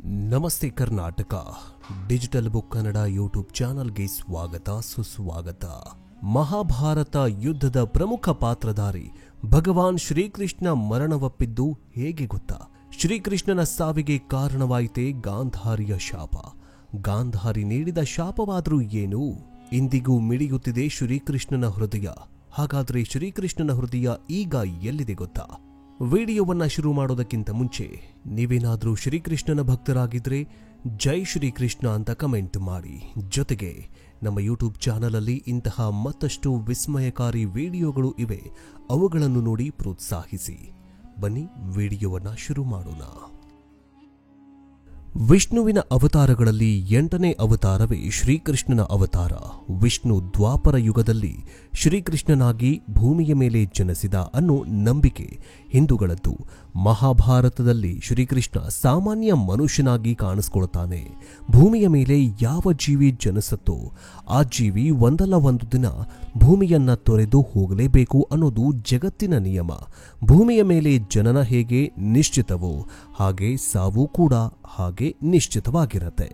ನಮಸ್ತೆ Karnataka digital book Kannada YouTube ಚಾನಲ್ಗೆ ಸ್ವಾಗತ ಸುಸ್ವಾಗತ. ಮಹಾಭಾರತ ಯುದ್ಧದ ಪ್ರಮುಖ ಪಾತ್ರಧಾರಿ ಭಗವಾನ್ ಶ್ರೀಕೃಷ್ಣ ಮರಣವಪ್ಪಿದ್ದು ಹೇಗೆ ಗೊತ್ತಾ? ಶ್ರೀಕೃಷ್ಣನ ಸಾವಿಗೆ ಕಾರಣವಾಯಿತೇ ಗಾಂಧಾರಿಯ ಶಾಪ. ಗಾಂಧಾರಿ ನೀಡಿದ ಶಾಪವಾದರೂ ಏನು? ಇಂದಿಗೂ ಮಿಡಿಯುತ್ತಿದೆ ಶ್ರೀಕೃಷ್ಣನ ಹೃದಯ. ಹಾಗಾದ್ರೆ ಶ್ರೀಕೃಷ್ಣನ ಹೃದಯ ಈಗ ಎಲ್ಲಿದೆ ಗೊತ್ತಾ? ವಿಡಿಯೋವನ್ನ ಶುರು ಮಾಡೋದಕ್ಕಿಂತ ಮುಂಚೆ ನೀವೇನಾದ್ರೂ ಶ್ರೀಕೃಷ್ಣನ ಭಕ್ತರಾಗಿದ್ರೆ ಜೈ ಶ್ರೀಕೃಷ್ಣ ಅಂತ ಕಮೆಂಟ್ ಮಾಡಿ. ಜೊತೆಗೆ ನಮ್ಮ ಯೂಟ್ಯೂಬ್ ಚಾನಲ್ ಅಲ್ಲಿ ಇಂತಹ ಮತ್ತಷ್ಟು ವಿಸ್ಮಯಕಾರಿ ವಿಡಿಯೋಗಳು ಇವೆ, ಅವುಗಳನ್ನು ನೋಡಿ ಪ್ರೋತ್ಸಾಹಿಸಿ. ಬನ್ನಿ ವಿಡಿಯೋವನ್ನ ಶುರು ಮಾಡೋಣ. ವಿಷ್ಣುವಿನ ಅವತಾರಗಳಲ್ಲಿ 8ನೇ ಅವತಾರವೇ ಶ್ರೀಕೃಷ್ಣನ ಅವತಾರ. ವಿಷ್ಣು ದ್ವಾಪರ ಯುಗದಲ್ಲಿ ಶ್ರೀಕೃಷ್ಣನಾಗಿ ಭೂಮಿಯ ಮೇಲೆ ಜನಿಸಿದ ಅನ್ನೋ ನಂಬಿಕೆ ಹಿಂದೂಗಳದ್ದು. ಮಹಾಭಾರತದಲ್ಲಿ ಶ್ರೀಕೃಷ್ಣ ಸಾಮಾನ್ಯ ಮನುಷ್ಯನಾಗಿ ಕಾಣಿಸ್ಕೊಳ್ತಾನೆ. ಭೂಮಿಯ ಮೇಲೆ ಯಾವ ಜೀವಿ ಜನಿಸುತ್ತೋ ಆ ಜೀವಿ ಒಂದಲ್ಲ ಒಂದು ದಿನ ಭೂಮಿಯನ್ನ ತೊರೆದು ಹೋಗಲೇಬೇಕು ಅನ್ನೋದು ಜಗತ್ತಿನ ನಿಯಮ. ಭೂಮಿಯ ಮೇಲೆ ಜನನ ಹೇಗೆ ನಿಶ್ಚಿತವೋ ಹಾಗೆ ಸಾವು ಕೂಡ ಹಾಗೆ ನಿಶ್ಚಿತವಾಗಿರತ್ತೆ.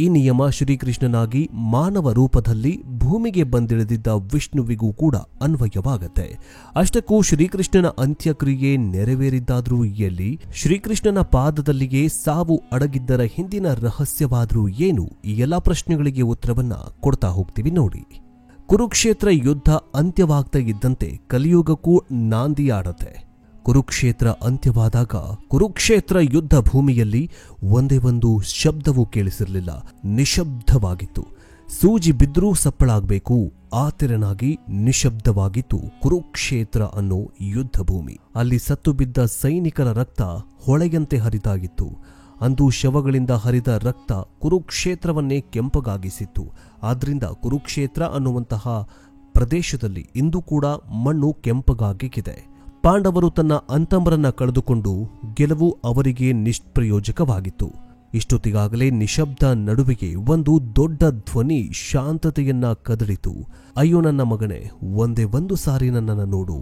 ಈ ನಿಯಮ ಶ್ರೀಕೃಷ್ಣನಾಗಿ ಮಾನವ ರೂಪದಲ್ಲಿ ಭೂಮಿಗೆ ಬಂದಿಳಿದಿದ್ದ ವಿಷ್ಣುವಿಗೂ ಕೂಡ ಅನ್ವಯವಾಗತ್ತೆ. ಅಷ್ಟಕ್ಕೂ ಶ್ರೀಕೃಷ್ಣನ ಅಂತ್ಯಕ್ರಿಯೆ ನೆರವೇರಿದ್ದಾದ್ರೂ ಎಲ್ಲಿ? ಶ್ರೀಕೃಷ್ಣನ ಪಾದದಲ್ಲಿಯೇ ಸಾವು ಅಡಗಿದ್ದರ ಹಿಂದಿನ ರಹಸ್ಯವಾದ್ರೂ ಏನು? ಈ ಎಲ್ಲಾ ಪ್ರಶ್ನೆಗಳಿಗೆ ಉತ್ತರವನ್ನ ಕೊಡ್ತಾ ಹೋಗ್ತೀವಿ ನೋಡಿ. ಕುರುಕ್ಷೇತ್ರ ಯುದ್ಧ ಅಂತ್ಯವಾಗ್ತಾ ಇದ್ದಂತೆ ಕಲಿಯುಗಕ್ಕೂ ನಾಂದಿಯಾಡತ್ತೆ. ಕುರುಕ್ಷೇತ್ರ ಅಂತ್ಯವಾದಾಗ ಕುರುಕ್ಷೇತ್ರ ಯುದ್ಧ ಭೂಮಿಯಲ್ಲಿ ಒಂದೇ ಒಂದು ಶಬ್ದವೂ ಕೇಳಿಸಿರಲಿಲ್ಲ. ನಿಶಬ್ದವಾಗಿತ್ತು. ಸೂಜಿ ಬಿದ್ದರೂ ಸಪ್ಪಳಾಗಬೇಕು ಆ ತೆರನಾಗಿ ನಿಶಬ್ದವಾಗಿತ್ತು ಕುರುಕ್ಷೇತ್ರ ಅನ್ನೋ ಯುದ್ಧ ಭೂಮಿ. ಅಲ್ಲಿ ಸತ್ತು ಬಿದ್ದ ಸೈನಿಕರ ರಕ್ತ ಹೊಳೆಯಂತೆ ಹರಿತಾಗಿತ್ತು. ಅಂದು ಶವಗಳಿಂದ ಹರಿದ ರಕ್ತ ಕುರುಕ್ಷೇತ್ರವನ್ನೇ ಕೆಂಪಗಾಗಿಸಿತ್ತು. ಆದ್ರಿಂದ ಕುರುಕ್ಷೇತ್ರ ಅನ್ನುವಂತಹ ಪ್ರದೇಶದಲ್ಲಿ ಇಂದು ಕೂಡ ಮಣ್ಣು ಕೆಂಪಗಾಗಿಗಿದೆ. ಪಾಂಡವರು ತನ್ನ ಅಂತಂಬರನ್ನ ಕಳೆದುಕೊಂಡು ಗೆಲುವು ಅವರಿಗೆ ನಿಷ್ಪ್ರಯೋಜಕವಾಗಿತ್ತು. ಇಷ್ಟೊತ್ತಿಗಾಗಲೇ ನಿಶಬ್ದ ನಡುವೆಗೆ ಒಂದು ದೊಡ್ಡ ಧ್ವನಿ ಶಾಂತತೆಯನ್ನ ಕದಡಿತು. ಅಯ್ಯೋ ನನ್ನ ಮಗನೇ, ಒಂದೇ ಒಂದು ಸಾರಿ ನನ್ನನ್ನು ನೋಡು,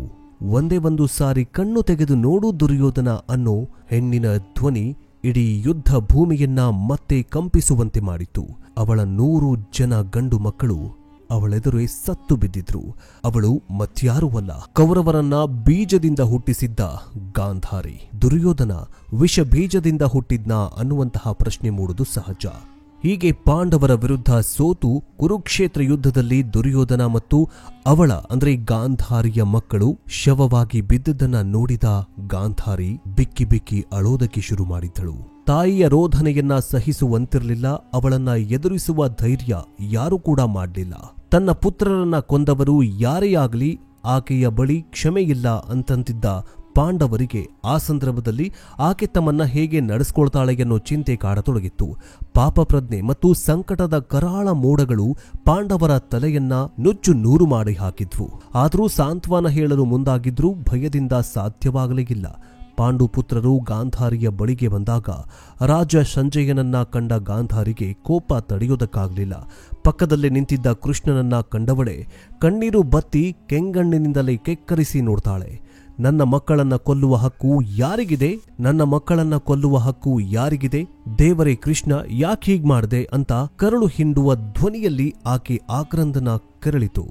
ಒಂದೇ ಒಂದು ಸಾರಿ ಕಣ್ಣು ತೆಗೆದು ನೋಡು ದುರ್ಯೋಧನ ಅನ್ನೋ ಹೆಣ್ಣಿನ ಧ್ವನಿ ಇಡೀ ಯುದ್ಧ ಭೂಮಿಯನ್ನ ಮತ್ತೆ ಕಂಪಿಸುವಂತೆ ಮಾಡಿತು. ಅವಳ 100 ಜನ ಗಂಡು ಮಕ್ಕಳು ಅವಳೆದುರೇ ಸತ್ತು ಬಿದ್ದಿದ್ರು. ಅವಳು ಮತ್ಯಾರೂ ಅಲ್ಲ, ಕೌರವರನ್ನ ಬೀಜದಿಂದ ಹುಟ್ಟಿಸಿದ್ದ ಗಾಂಧಾರಿ. ದುರ್ಯೋಧನ ವಿಷ ಬೀಜದಿಂದ ಹುಟ್ಟಿದ್ನಾ ಅನ್ನುವಂತಹ ಪ್ರಶ್ನೆ ಮೂಡುವುದು ಸಹಜ. ಹೀಗೆ ಪಾಂಡವರ ವಿರುದ್ಧ ಸೋತು ಕುರುಕ್ಷೇತ್ರ ಯುದ್ಧದಲ್ಲಿ ದುರ್ಯೋಧನ ಮತ್ತು ಅವಳ ಅಂದ್ರೆ ಗಾಂಧಾರಿಯ ಮಕ್ಕಳು ಶವವಾಗಿ ಬಿದ್ದದನ್ನ ನೋಡಿದ ಗಾಂಧಾರಿ ಬಿಕ್ಕಿ ಬಿಕ್ಕಿ ಅಳೋದಕ್ಕೆ ಶುರು ಮಾಡಿದ್ದಳು. ತಾಯಿಯ ರೋಧನೆಯನ್ನ ಸಹಿಸುವಂತಿರಲಿಲ್ಲ. ಅವಳನ್ನ ಎದುರಿಸುವ ಧೈರ್ಯ ಯಾರೂ ಕೂಡ ಮಾಡಲಿಲ್ಲ. ತನ್ನ ಪುತ್ರರನ್ನ ಕೊಂದವರು ಯಾರೇ ಆಗಲಿ ಆಕೆಯ ಬಳಿ ಕ್ಷಮೆಯಿಲ್ಲ ಅಂತಂತಿದ್ದ ಪಾಂಡವರಿಗೆ ಆ ಸಂದರ್ಭದಲ್ಲಿ ಆಕೆ ತಮ್ಮನ್ನ ಹೇಗೆ ನಡೆಸ್ಕೊಳ್ತಾಳೆ ಅನ್ನೋ ಚಿಂತೆ ಕಾಡತೊಡಗಿತ್ತು. ಪಾಪ ಪ್ರಜ್ಞೆ ಮತ್ತು ಸಂಕಟದ ಕರಾಳ ಮೋಡಗಳು ಪಾಂಡವರ ತಲೆಯನ್ನ ನುಚ್ಚು ನೂರು ಮಾಡಿ ಹಾಕಿದ್ವು. ಆದರೂ ಸಾಂತ್ವನ ಹೇಳಲು ಮುಂದಾಗಿದ್ರೂ ಭಯದಿಂದ ಸಾಧ್ಯವಾಗಲೇ ಇಲ್ಲ. ಪಾಂಡು ಪುತ್ರರು ಗಾಂಧಾರಿಯ ಬಳಿಗೆ ಬಂದಾಗ ರಾಜ ಸಂಜಯನನ್ನ ಕಂಡ ಗಾಂಧಾರಿಗೆ ಕೋಪ ತಡೆಯೋದಕ್ಕಾಗಲಿಲ್ಲ. ಪಕ್ಕದಲ್ಲೇ ನಿಂತಿದ್ದ ಕೃಷ್ಣನನ್ನ ಕಂಡವಳೆ ಕಣ್ಣೀರು ಬತ್ತಿ ಕೆಂಗಣ್ಣಿನಿಂದಲೇ ಕೆಕ್ಕರಿಸಿ ನೋಡ್ತಾಳೆ. ನನ್ನ ಮಕ್ಕಳನ್ನ ಕೊಲ್ಲುವ ಹಕ್ಕು ಯಾರಿಗಿದೆ? ನನ್ನ ಮಕ್ಕಳನ್ನ ಕೊಲ್ಲುವ ಹಕ್ಕು ಯಾರಿಗಿದೆ? ದೇವರೇ ಕೃಷ್ಣ, ಯಾಕೆ ಹೀಗ್ ಮಾಡ್ದೆ ಅಂತ ಕರಳು ಹಿಂಡುವ ಧ್ವನಿಯಲ್ಲಿ ಆಕೆ ಆಕ್ರಂದನ ಕೆರಳಿತು.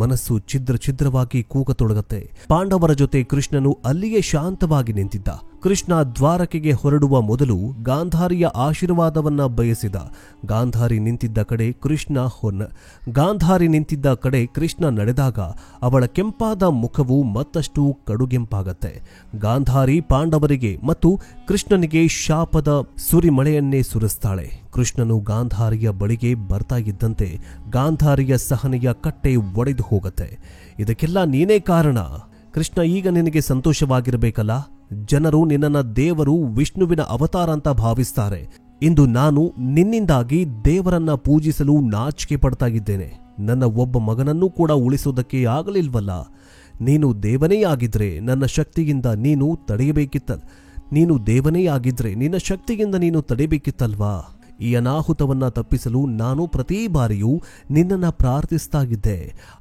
ಮನಸ್ಸು ಛಿದ್ರ ಛಿದ್ರವಾಗಿ ಕೂಗತೊಡಗತ್ತೆ. ಪಾಂಡವರ ಜೊತೆ ಕೃಷ್ಣನು ಅಲ್ಲಿಯೇ ಶಾಂತವಾಗಿ ನಿಂತಿದ್ದ. ಕೃಷ್ಣ ದ್ವಾರಕೆಗೆ ಹೊರಡುವ ಮೊದಲು ಗಾಂಧಾರಿಯ ಆಶೀರ್ವಾದವನ್ನ ಬಯಸಿದ. ಗಾಂಧಾರಿ ನಿಂತಿದ್ದ ಕಡೆ ಕೃಷ್ಣ ನಡೆದಾಗ ಅವಳ ಕೆಂಪಾದ ಮುಖವು ಮತ್ತಷ್ಟು ಕಡುಗೆಂಪಾಗತ್ತೆ. ಗಾಂಧಾರಿ ಪಾಂಡವರಿಗೆ ಮತ್ತು ಕೃಷ್ಣನಿಗೆ ಶಾಪದ ಸುರಿಮಳೆಯನ್ನೇ ಸುರಿಸ್ತಾಳೆ. ಕೃಷ್ಣನು ಗಾಂಧಾರಿಯ ಬಳಿಗೆ ಬರ್ತಾ ಇದ್ದಂತೆ ಗಾಂಧಾರಿಯ ಸಹನೆಯ ಕಟ್ಟೆ ಒಡೆದು ಹೋಗತ್ತೆ. ಇದಕ್ಕೆಲ್ಲ ನೀನೇ ಕಾರಣ ಕೃಷ್ಣ. ಈಗ ನಿನಗೆ ಸಂತೋಷವಾಗಿರಬೇಕಲ್ಲ. ಜನರು ನಿನ್ನನ್ನ ದೇವರು ವಿಷ್ಣುವಿನ ಅವತಾರ ಅಂತ ಭಾವಿಸ್ತಾರೆ. ಇಂದು ನಾನು ನಿನ್ನಿಂದಾಗಿ ದೇವರನ್ನ ಪೂಜಿಸಲು ನಾಚಿಕೆ ಪಡ್ತಾ ಇದ್ದೇನೆ. ನನ್ನ ಒಬ್ಬ ಮಗನನ್ನೂ ಕೂಡ ಉಳಿಸೋದಕ್ಕೆ ಆಗಲಿಲ್ವಲ್ಲ. ನೀನು ದೇವನೇ ಆಗಿದ್ರೆ ನನ್ನ ಶಕ್ತಿಯಿಂದ ನೀನು ತಡೆಯಬೇಕಿತ್ತಲ್ವಾ? ಈ ಅನಾಹುತವನ್ನ ತಪ್ಪಿಸಲು ನಾನು ಪ್ರತಿ ಬಾರಿಯೂ ನಿನ್ನನ್ನ ಪ್ರಾರ್ಥಿಸ್ತಾ ಇದ್ದೆ.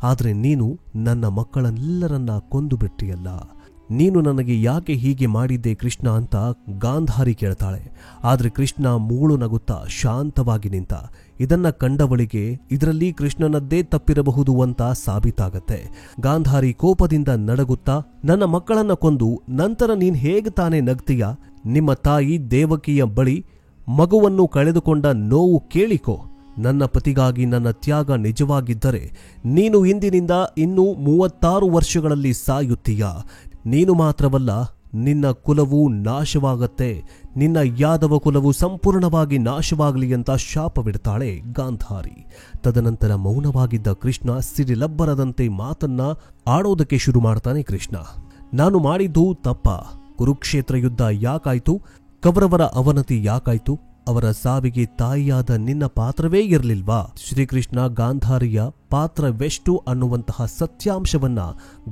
ಆದರೆ ನೀನು ನನ್ನ ಮಕ್ಕಳೆಲ್ಲರನ್ನ ಕೊಂದು ಬಿಟ್ಟಿಯಲ್ಲ. ನೀನು ನನಗೆ ಯಾಕೆ ಹೀಗೆ ಮಾಡಿದ್ದೆ ಕೃಷ್ಣ ಅಂತ ಗಾಂಧಾರಿ ಕೇಳ್ತಾಳೆ. ಆದ್ರೆ ಕೃಷ್ಣ ಮೂಳು ನಗುತ್ತಾ ಶಾಂತವಾಗಿ ನಿಂತ. ಇದನ್ನ ಕಂಡವಳಿಗೆ ಇದರಲ್ಲಿ ಕೃಷ್ಣನದ್ದೇ ತಪ್ಪಿರಬಹುದು ಅಂತ ಸಾಬೀತಾಗತ್ತೆ. ಗಾಂಧಾರಿ ಕೋಪದಿಂದ ನಡಗುತ್ತಾ, ನನ್ನ ಮಕ್ಕಳನ್ನ ಕೊಂದು ನಂತರ ನೀನ್ ಹೇಗೆ ತಾನೇ ನಗ್ತೀಯ? ನಿಮ್ಮ ತಾಯಿ ದೇವಕಿಯ ಬಳಿ ಮಗುವನ್ನು ಕಳೆದುಕೊಂಡ ನೋವು ಕೇಳಿಕೋ. ನನ್ನ ಪತಿಗಾಗಿ ನನ್ನ ತ್ಯಾಗ ನಿಜವಾಗಿದ್ದರೆ ನೀನು ಇಂದಿನಿಂದ ಇನ್ನೂ 36 ವರ್ಷಗಳಲ್ಲಿ ಸಾಯುತ್ತೀಯ. ನೀನು ಮಾತ್ರವಲ್ಲ, ನಿನ್ನ ಕುಲವು ನಾಶವಾಗತ್ತೆ. ನಿನ್ನ ಯಾದವ ಕುಲವು ಸಂಪೂರ್ಣವಾಗಿ ನಾಶವಾಗಲಿ ಅಂತ ಶಾಪವಿಡ್ತಾಳೆ ಗಾಂಧಾರಿ. ತದನಂತರ ಮೌನವಾಗಿದ್ದ ಕೃಷ್ಣ ಸಿಡಿಲಬ್ಬರದಂತೆ ಮಾತನ್ನ ಆಡೋದಕ್ಕೆ ಶುರು ಮಾಡ್ತಾನೆ. ಕೃಷ್ಣ, ನಾನು ಮಾಡಿದ್ದು ತಪ್ಪ. ಕುರುಕ್ಷೇತ್ರ ಯುದ್ಧ ಯಾಕಾಯ್ತು? ಕೌರವರ ಅವನತಿ ಯಾಕಾಯ್ತು? ಅವರ ಸಾವಿಗೆ ತಾಯಿಯಾದ ನಿನ್ನ ಪಾತ್ರವೇ ಇರಲಿಲ್ವಾ? ಶ್ರೀಕೃಷ್ಣ ಗಾಂಧಾರಿಯ ಪಾತ್ರವೆಷ್ಟು ಅನ್ನುವಂತಹ ಸತ್ಯಾಂಶವನ್ನ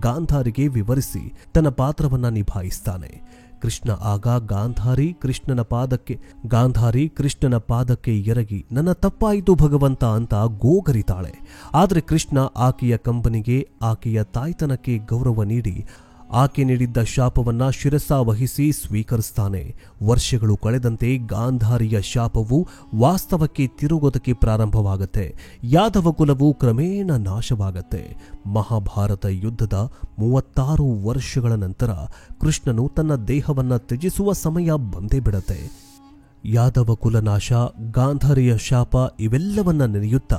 ಗಾಂಧಾರಿಗೆ ವಿವರಿಸಿ ತನ್ನ ಪಾತ್ರವನ್ನ ನಿಭಾಯಿಸ್ತಾನೆ. ಕೃಷ್ಣ ಆಗ ಗಾಂಧಾರಿ ಕೃಷ್ಣನ ಪಾದಕ್ಕೆ ಎರಗಿ ನನ್ನ ತಪ್ಪಾಯಿತು ಭಗವಂತ ಅಂತ ಗೋಗರಿತಾಳೆ. ಆದ್ರೆ ಕೃಷ್ಣ ಆಕೆಯ ಕಂಬನಿಗೆ, ಆಕೆಯ ತಾಯ್ತನಕ್ಕೆ ಗೌರವ ನೀಡಿ ಆಕೆ ನೀಡಿದ್ದ ಶಾಪವನ್ನ ಶಿರಸಾವಹಿಸಿ ಸ್ವೀಕರಿಸ್ತಾನೆ. ವರ್ಷಗಳು ಕಳೆದಂತೆ ಗಾಂಧಾರಿಯ ಶಾಪವು ವಾಸ್ತವಕ್ಕೆ ತಿರುಗೋದಕ್ಕೆ ಪ್ರಾರಂಭವಾಗುತ್ತೆ. ಯಾದವ ಕುಲವು ಕ್ರಮೇಣ ನಾಶವಾಗತ್ತೆ. ಮಹಾಭಾರತ ಯುದ್ಧದ 36 ವರ್ಷಗಳ ನಂತರ ಕೃಷ್ಣನು ತನ್ನ ದೇಹವನ್ನ ತ್ಯಜಿಸುವ ಸಮಯ ಬಂದೇ ಬಿಡತ್ತೆ. ಯಾದವ ಕುಲನಾಶ, ಗಾಂಧಾರಿಯ ಶಾಪ ಇವೆಲ್ಲವನ್ನ ನೆನೆಯುತ್ತಾ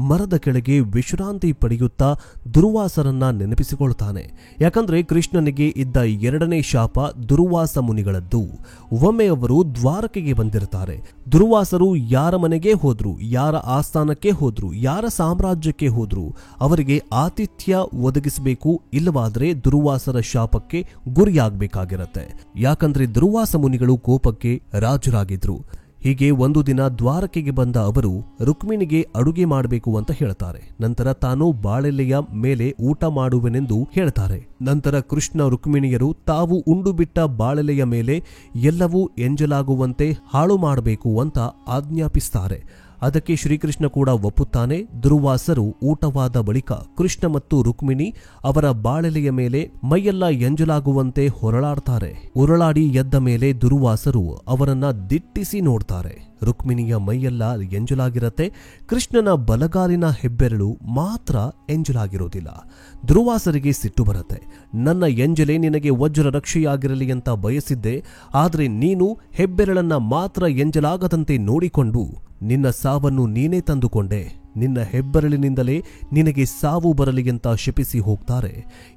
ಮರದ ಕೆಳಗೆ ವಿಶ್ರಾಂತಿ ಪಡೆಯುತ್ತಾ ದುರ್ವಾಸರನ್ನ ನೆನಪಿಸಿಕೊಳ್ತಾನೆ. ಯಾಕಂದ್ರೆ ಕೃಷ್ಣನಿಗೆ ಇದ್ದ 2ನೇ ಶಾಪ ದುರ್ವಾಸ ಮುನಿಗಳದ್ದು. ಒಮ್ಮೆ ಅವರು ದ್ವಾರಕೆಗೆ ಬಂದಿರ್ತಾರೆ. ದುರ್ವಾಸರು ಯಾರ ಮನೆಗೆ ಹೋದ್ರು, ಯಾರ ಆಸ್ಥಾನಕ್ಕೆ ಹೋದ್ರು, ಯಾರ ಸಾಮ್ರಾಜ್ಯಕ್ಕೆ ಹೋದ್ರು ಅವರಿಗೆ ಆತಿಥ್ಯ ಒದಗಿಸಬೇಕು. ಇಲ್ಲವಾದ್ರೆ ದುರ್ವಾಸರ ಶಾಪಕ್ಕೆ ಗುರಿಯಾಗಬೇಕಾಗಿರತ್ತೆ. ಯಾಕಂದ್ರೆ ದುರ್ವಾಸ ಮುನಿಗಳು ಕೋಪಕ್ಕೆ ರಾಜರಾಗಿದ್ರು. ಹೀಗೆ ಒಂದು ದಿನ ದ್ವಾರಕೆಗೆ ಬಂದ ಅವರು ರುಕ್ಮಿಣಿಗೆ ಅಡುಗೆ ಮಾಡಬೇಕು ಅಂತ ಹೇಳ್ತಾರೆ. ನಂತರ ತಾನು ಬಾಳೆಲೆಯ ಮೇಲೆ ಊಟ ಮಾಡುವೆನೆಂದು ಹೇಳ್ತಾರೆ. ನಂತರ ಕೃಷ್ಣ ರುಕ್ಮಿಣಿಯರು ತಾವು ಉಂಡು ಬಿಟ್ಟ ಬಾಳೆಲೆಯ ಮೇಲೆ ಎಲ್ಲವೂ ಎಂಜಲಾಗುವಂತೆ ಹಾಳು ಮಾಡಬೇಕು ಅಂತ ಆಜ್ಞಾಪಿಸ್ತಾರೆ. ಅದಕ್ಕೆ ಶ್ರೀಕೃಷ್ಣ ಕೂಡ ಒಪ್ಪುತ್ತಾನೆ. ದುರ್ವಾಸರು ಊಟವಾದ ಬಳಿಕ ಕೃಷ್ಣ ಮತ್ತು ರುಕ್ಮಿಣಿ ಅವರ ಬಾಳೆಲೆಯ ಮೇಲೆ ಮೈಯೆಲ್ಲ ಎಂಜಲಾಗುವಂತೆ ಹೊರಳಾಡ್ತಾರೆ. ಉರುಳಾಡಿ ಎದ್ದ ಮೇಲೆ ದುರ್ವಾಸರು ಅವರನ್ನ ದಿಟ್ಟಿಸಿ ನೋಡ್ತಾರೆ. ರುಕ್ಮಿಣಿಯ ಮೈಯೆಲ್ಲ ಎಂಜಲಾಗಿರತ್ತೆ. ಕೃಷ್ಣನ ಬಲಗಾಲಿನ ಹೆಬ್ಬೆರಳು ಮಾತ್ರ ಎಂಜಲಾಗಿರೋದಿಲ್ಲ. ದುರ್ವಾಸರಿಗೆ ಸಿಟ್ಟು ಬರತ್ತೆ. ನನ್ನ ಎಂಜಲೆ ನಿನಗೆ ವಜ್ರ ರಕ್ಷೆಯಾಗಿರಲಿ ಅಂತ ಬಯಸಿದ್ದೆ, ಆದ್ರೆ ನೀನು ಹೆಬ್ಬೆರಳನ್ನ ಮಾತ್ರ ಎಂಜಲಾಗದಂತೆ ನೋಡಿಕೊಂಡು ನಿನ್ನ ಸಾವನ್ನು ನೀನೇ ತಂದುಕೊಂಡೆ. ನಿನ್ನ ಹೆಬ್ಬೆರಳಿನಿಂದಲೇ ನಿನಗೆ ಸಾವು ಬರಲಿ ಅಂತ ಶಪಿಸಿ ಹೋಗ್ತಾರೆ.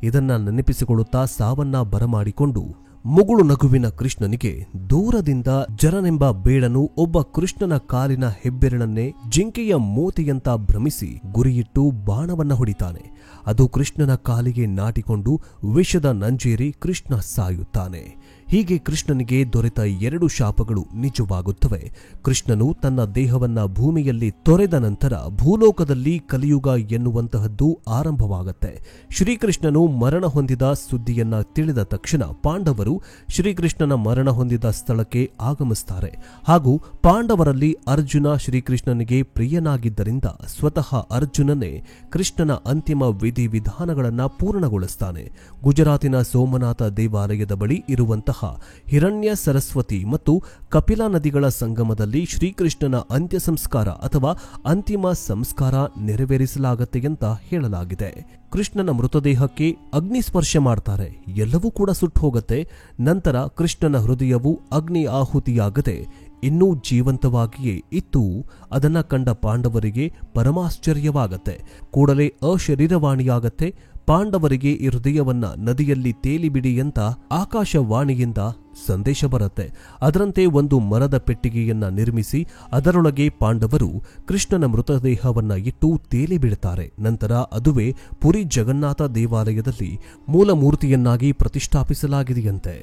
ಇದನ್ನ ನೆನಪಿಸಿಕೊಳ್ಳುತ್ತಾ ಸಾವನ್ನ ಬರಮಾಡಿಕೊಂಡು ಮುಗುಳು ನಗುವಿನ ಕೃಷ್ಣನಿಗೆ ದೂರದಿಂದ ಜರನೆಂಬ ಬೇಡನು ಒಬ್ಬ ಕೃಷ್ಣನ ಕಾಲಿನ ಹೆಬ್ಬೆರಳನ್ನೇ ಜಿಂಕೆಯ ಮೋತಿಯಂತ ಭ್ರಮಿಸಿ ಗುರಿಯಿಟ್ಟು ಬಾಣವನ್ನ ಹೊಡಿತಾನೆ. ಅದು ಕೃಷ್ಣನ ಕಾಲಿಗೆ ನಾಟಿಕೊಂಡು ವಿಷದ ನಂಜೇರಿ ಕೃಷ್ಣ ಸಾಯುತ್ತಾನೆ. ಹೀಗೆ ಕೃಷ್ಣನಿಗೆ ದೊರೆತ 2 ಶಾಪಗಳು ನಿಜವಾಗುತ್ತವೆ. ಕೃಷ್ಣನು ತನ್ನ ದೇಹವನ್ನ ಭೂಮಿಯಲ್ಲಿ ತೊರೆದ ನಂತರ ಭೂಲೋಕದಲ್ಲಿ ಕಲಿಯುಗ ಎನ್ನುವಂತಹದ್ದು ಆರಂಭವಾಗುತ್ತೆ. ಶ್ರೀಕೃಷ್ಣನು ಮರಣ ಹೊಂದಿದ ಸುದ್ದಿಯನ್ನ ತಿಳಿದ ತಕ್ಷಣ ಪಾಂಡವರು ಶ್ರೀಕೃಷ್ಣನ ಮರಣ ಹೊಂದಿದ ಸ್ಥಳಕ್ಕೆ ಆಗಮಿಸ್ತಾರೆ. ಹಾಗೂ ಪಾಂಡವರಲ್ಲಿ ಅರ್ಜುನ ಶ್ರೀಕೃಷ್ಣನಿಗೆ ಪ್ರಿಯನಾಗಿದ್ದರಿಂದ ಸ್ವತಃ ಅರ್ಜುನನೇ ಕೃಷ್ಣನ ಅಂತಿಮ ವಿಧಿವಿಧಾನಗಳನ್ನ ಪೂರ್ಣಗೊಳಿಸ್ತಾನೆ. ಗುಜರಾತಿನ ಸೋಮನಾಥ ದೇವಾಲಯದ ಬಳಿ ಇರುವಂತಹ ಹಿರಣ್ಯ ಸರಸ್ವತಿ ಮತ್ತು ಕಪಿಲಾ ನದಿಗಳ ಸಂಗಮದಲ್ಲಿ ಶ್ರೀಕೃಷ್ಣನ ಅಂತ್ಯ ಸಂಸ್ಕಾರ ಅಥವಾ ಅಂತಿಮ ಸಂಸ್ಕಾರ ನೆರವೇರಿಸಲಾಗತ್ತೆ ಅಂತ ಹೇಳಲಾಗಿದೆ. ಕೃಷ್ಣನ ಮೃತದೇಹಕ್ಕೆ ಅಗ್ನಿ ಸ್ಪರ್ಶ ಮಾಡ್ತಾರೆ. ಎಲ್ಲವೂ ಕೂಡ ಸುಟ್ಟು ಹೋಗುತ್ತೆ. ನಂತರ ಕೃಷ್ಣನ ಹೃದಯವು ಅಗ್ನಿ ಆಹುತಿಯಾಗದೆ ಇನ್ನೂ ಜೀವಂತವಾಗಿಯೇ ಇತ್ತು. ಅದನ್ನ ಕಂಡ ಪಾಂಡವರಿಗೆ ಪರಮಾಶ್ಚರ್ಯವಾಗತ್ತೆ. ಕೂಡಲೇ ಅಶರೀರವಾಣಿಯಾಗತ್ತೆ. ಪಾಂಡವರಿಗೆ ಈ ಹೃದಯವನ್ನ ನದಿಯಲ್ಲಿ ತೇಲಿಬಿಡಿ ಅಂತ ಆಕಾಶವಾಣಿಯಿಂದ ಸಂದೇಶ ಬರುತ್ತೆ. ಅದರಂತೆ ಒಂದು ಮರದ ಪೆಟ್ಟಿಗೆಯನ್ನ ನಿರ್ಮಿಸಿ ಅದರೊಳಗೆ ಪಾಂಡವರು ಕೃಷ್ಣನ ಮೃತದೇಹವನ್ನ ಇಟ್ಟು ತೇಲಿ ಬಿಡುತ್ತಾರೆ. ನಂತರ ಅದುವೇ ಪುರಿ ಜಗನ್ನಾಥ ದೇವಾಲಯದಲ್ಲಿ ಮೂಲ ಮೂರ್ತಿಯನ್ನಾಗಿ ಪ್ರತಿಷ್ಠಾಪಿಸಲಾಗಿದೆಯಂತೆ.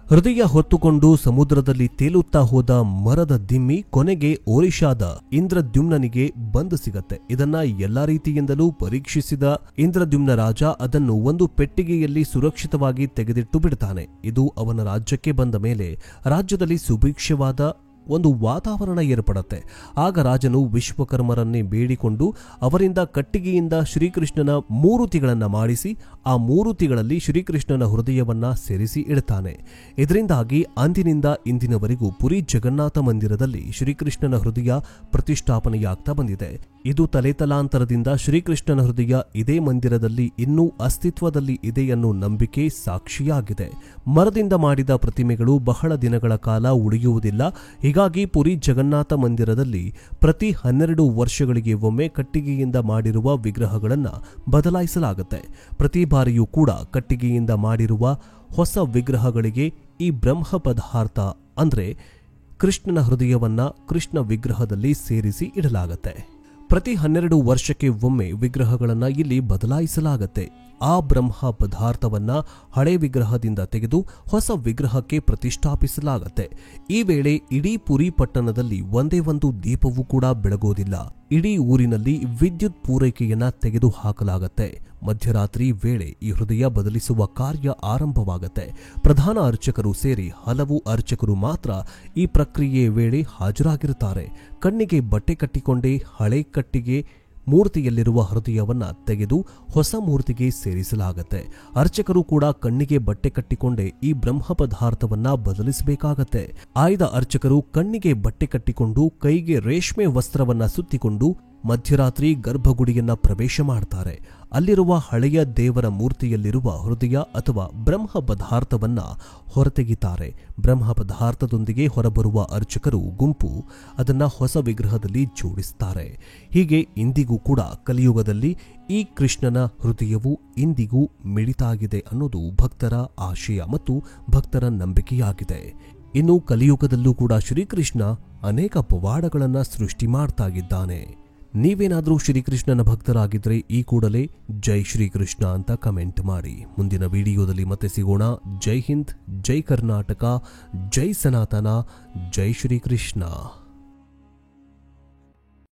ಹೃದಯ ಹೊತ್ತುಕೊಂಡು ಸಮುದ್ರದಲ್ಲಿ ತೇಲುತ್ತಾ ಹೋದ ಮರದ ದಿಮ್ಮಿ ಕೊನೆಗೆ ಒರಿಷಾದ ಇಂದ್ರದ್ಯುಮ್ನನಿಗೆ ಬಂದು ಸಿಗತ್ತೆ. ಇದನ್ನ ಎಲ್ಲಾ ರೀತಿಯಿಂದಲೂ ಪರೀಕ್ಷಿಸಿದ ಇಂದ್ರದ್ಯುಮ್ನ ರಾಜ ಅದನ್ನು ಒಂದು ಪೆಟ್ಟಿಗೆಯಲ್ಲಿ ಸುರಕ್ಷಿತವಾಗಿ ತೆಗೆದಿಟ್ಟು ಬಿಡ್ತಾನೆ. ಇದು ಅವನ ರಾಜ್ಯಕ್ಕೆ ಬಂದ ಮೇಲೆ ರಾಜ್ಯದಲ್ಲಿ ಸುಭಿಕ್ಷವಾದ ಒಂದು ವಾತಾವರಣ ಏರ್ಪಡುತ್ತೆ. ಆಗ ರಾಜನು ವಿಶ್ವಕರ್ಮರನ್ನೇ ಬೇಡಿಕೊಂಡು ಅವರಿಂದ ಕಟ್ಟಿಗೆಯಿಂದ ಶ್ರೀಕೃಷ್ಣನ ಮೂರುತಿಗಳನ್ನು ಮಾಡಿಸಿ ಆ ಮೂರುತಿಗಳಲ್ಲಿ ಶ್ರೀಕೃಷ್ಣನ ಹೃದಯವನ್ನ ಸೇರಿಸಿ ಇಡುತ್ತಾನೆ. ಇದರಿಂದಾಗಿ ಅಂದಿನಿಂದ ಇಂದಿನವರೆಗೂ ಪುರಿ ಜಗನ್ನಾಥ ಮಂದಿರದಲ್ಲಿ ಶ್ರೀಕೃಷ್ಣನ ಹೃದಯ ಪ್ರತಿಷ್ಠಾಪನೆಯಾಗ್ತಾ ಬಂದಿದೆ. ಇದು ತಲೆತಲಾಂತರದಿಂದ ಶ್ರೀಕೃಷ್ಣನ ಹೃದಯ ಇದೇ ಮಂದಿರದಲ್ಲಿ ಇನ್ನೂ ಅಸ್ತಿತ್ವದಲ್ಲಿ ಇದೆ ಅನ್ನೋ ನಂಬಿಕೆ ಸಾಕ್ಷಿಯಾಗಿದೆ. ಮರದಿಂದ ಮಾಡಿದ ಪ್ರತಿಮೆಗಳು ಬಹಳ ದಿನಗಳ ಕಾಲ ಉಳಿಯುವುದಿಲ್ಲ. ಹೀಗಾಗಿ ಪುರಿ ಜಗನ್ನಾಥ ಮಂದಿರದಲ್ಲಿ ಪ್ರತಿ 12 ವರ್ಷಗಳಿಗೆ ಒಮ್ಮೆ ಕಟ್ಟಿಗೆಯಿಂದ ಮಾಡಿರುವ ವಿಗ್ರಹಗಳನ್ನು ಬದಲಾಯಿಸಲಾಗುತ್ತೆ. ಪ್ರತಿ ಬಾರಿಯೂ ಕೂಡ ಕಟ್ಟಿಗೆಯಿಂದ ಮಾಡಿರುವ ಹೊಸ ವಿಗ್ರಹಗಳಿಗೆ ಈ ಬ್ರಹ್ಮ ಪದಾರ್ಥ ಅಂದ್ರೆ ಕೃಷ್ಣನ ಹೃದಯವನ್ನ ಕೃಷ್ಣ ವಿಗ್ರಹದಲ್ಲಿ ಸೇರಿಸಿ ಇಡಲಾಗುತ್ತೆ. ಪ್ರತಿ 12 ವರ್ಷಕ್ಕೆ ಒಮ್ಮೆ ವಿಗ್ರಹಗಳನ್ನು ಇಲ್ಲಿ ಬದಲಾಯಿಸಲಾಗುತ್ತೆ. ಆ ಬ್ರಹ್ಮ ಪದಾರ್ಥವನ್ನ ಹಳೆ ವಿಗ್ರಹದಿಂದ ತೆಗೆದು ಹೊಸ ವಿಗ್ರಹಕ್ಕೆ ಪ್ರತಿಷ್ಠಾಪಿಸಲಾಗುತ್ತೆ. ಈ ವೇಳೆ ಇಡೀ ಪುರಿ ಪಟ್ಟಣದಲ್ಲಿ ಒಂದೇ ಒಂದು ದೀಪವೂ ಕೂಡ ಬೆಳಗೋದಿಲ್ಲ. ಇಡೀ ಊರಿನಲ್ಲಿ ವಿದ್ಯುತ್ ಪೂರೈಕೆಯನ್ನ ತೆಗೆದು ಹಾಕಲಾಗುತ್ತೆ. ಮಧ್ಯರಾತ್ರಿ ವೇಳೆ ಈ ಹೃದಯ ಬದಲಿಸುವ ಕಾರ್ಯ ಆರಂಭವಾಗುತ್ತೆ. ಪ್ರಧಾನ ಅರ್ಚಕರು ಸೇರಿ ಹಲವು ಅರ್ಚಕರು ಮಾತ್ರ ಈ ಪ್ರಕ್ರಿಯೆಯ ವೇಳೆ ಹಾಜರಾಗಿರುತ್ತಾರೆ. ಕಣ್ಣಿಗೆ ಬಟ್ಟೆ ಕಟ್ಟಿಕೊಂಡೇ ಹಳೆ ಕಟ್ಟಿಗೆ ಮೂರ್ತಿಯಲ್ಲಿರುವ ಹೃದಯವನ್ನ ತೆಗೆದು ಹೊಸ ಮೂರ್ತಿಗೆ ಸೇರಿಸಲಾಗುತ್ತೆ. ಅರ್ಚಕರು ಕೂಡ ಕಣ್ಣಿಗೆ ಬಟ್ಟೆ ಕಟ್ಟಿಕೊಂಡೇ ಈ ಬ್ರಹ್ಮ ಪದಾರ್ಥವನ್ನ ಬದಲಿಸಬೇಕಾಗತ್ತೆ. ಆಯ್ದ ಅರ್ಚಕರು ಕಣ್ಣಿಗೆ ಬಟ್ಟೆ ಕಟ್ಟಿಕೊಂಡು ಕೈಗೆ ರೇಷ್ಮೆ ವಸ್ತ್ರವನ್ನ ಸುತ್ತಿಕೊಂಡು ಮಧ್ಯರಾತ್ರಿ ಗರ್ಭಗುಡಿಯನ್ನ ಪ್ರವೇಶ ಮಾಡ್ತಾರೆ. ಅಲ್ಲಿರುವ ಹಳೆಯ ದೇವರ ಮೂರ್ತಿಯಲ್ಲಿರುವ ಹೃದಯ ಅಥವಾ ಬ್ರಹ್ಮ ಪದಾರ್ಥವನ್ನ ಹೊರತೆಗಿತಾರೆ. ಬ್ರಹ್ಮ ಪದಾರ್ಥದೊಂದಿಗೆ ಹೊರಬರುವ ಅರ್ಚಕರು ಗುಂಪು ಅದನ್ನ ಹೊಸ ವಿಗ್ರಹದಲ್ಲಿ ಜೋಡಿಸುತ್ತಾರೆ. ಹೀಗೆ ಇಂದಿಗೂ ಕೂಡ ಕಲಿಯುಗದಲ್ಲಿ ಈ ಕೃಷ್ಣನ ಹೃದಯವು ಇಂದಿಗೂ ಮಿಡಿತಾಗಿದೆ ಅನ್ನೋದು ಭಕ್ತರ ಆಶಯ ಮತ್ತು ಭಕ್ತರ ನಂಬಿಕೆಯಾಗಿದೆ. ಇನ್ನು ಕಲಿಯುಗದಲ್ಲೂ ಕೂಡ ಶ್ರೀಕೃಷ್ಣ ಅನೇಕ ಪವಾಡಗಳನ್ನು ಸೃಷ್ಟಿ ಮಾಡ್ತಾ ಇದ್ದಾನೆ. ನೀವೇನಾದರೂ ಶ್ರೀಕೃಷ್ಣನ ಭಕ್ತರಾಗಿದ್ರೆ ಈ ಕೂಡಲೇ ಜೈ ಶ್ರೀಕೃಷ್ಣ ಅಂತ ಕಮೆಂಟ್ ಮಾಡಿ. ಮುಂದಿನ ವಿಡಿಯೋದಲ್ಲಿ ಮತ್ತೆ ಸಿಗೋಣ. ಜೈ ಹಿಂದ್, ಜೈ ಕರ್ನಾಟಕ, ಜೈ ಸನಾತನ, ಜೈ ಶ್ರೀಕೃಷ್ಣ.